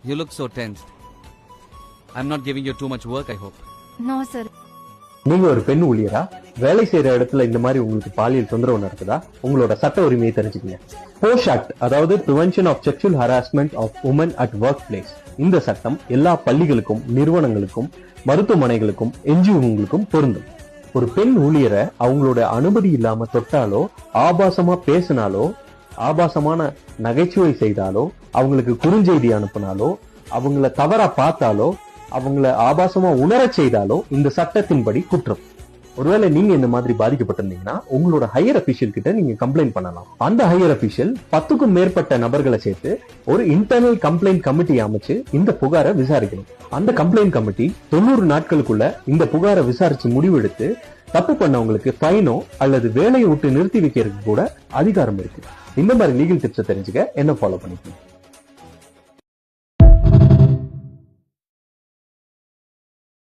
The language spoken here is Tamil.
You look so tensed. I'm not giving you too much work, I hope. No, sir. நீங்க ஒரு பெண் ஊழியரா? வேலை செய்யற இடத்துல இந்த மாதிரி உங்களுக்கு பாலியல் தொந்தரவு நடக்குதா? உங்களோட சட்ட உரிமையை தெரிஞ்சுக்கங்க. போஷ் ஆக்ட், அதாவது prevention of sexual harassment of women at workplace. இந்த சட்டம் எல்லா பள்ளிகளுக்கும், நிறுவனங்களுக்கும், மருத்துவமனைகளுக்கும், என்ஜிஓங்களுக்கும் பொருந்தும். ஒரு பெண் ஊழியரை அவங்களோட அனுமதி இல்லாம தொட்டாலோ, ஆபாசமா பேசினாலோ, ஆபாசமான நகைச்சுவை செய்தாலோ, அவங்களுக்கு குறுஞ்செய்தி அனுப்பினாலோ, அவங்கள தவறா பார்த்தாலோ, அவங்கள ஆபாசமா உணரச் செய்தாலோ இந்த சட்டத்தின்படி குற்றம். ஒருவேளை நீங்க இந்த மாதிரி பாதிக்கப்பட்டிருந்தீங்கன்னா உங்களோட ஹையர் அபிஷியல் கிட்ட நீங்க கம்ப்ளைண்ட் பண்ணலாம். அந்த ஹையர் அபிஷியல் 10க்கும் மேற்பட்ட நபர்களை சேர்த்து ஒரு இன்டர்னல் கம்ப்ளைண்ட் கமிட்டி அமைச்சு இந்த புகாரை விசாரிக்கணும். அந்த கம்ப்ளைண்ட் கமிட்டி 90 நாட்களுக்குள்ள இந்த புகாரை விசாரிச்சு முடிவெடுத்து தப்பு பண்ணவங்களுக்கு ஃபைனோ அல்லது வேலையை விட்டு நிறுத்தி வைக்கிறதுக்கு கூட அதிகாரம் இருக்கு. இந்த மாதிரி லீகல் டிப்ஸை தெரிஞ்சுக்க என்ன ஃபாலோ பண்ணிக்கணும்.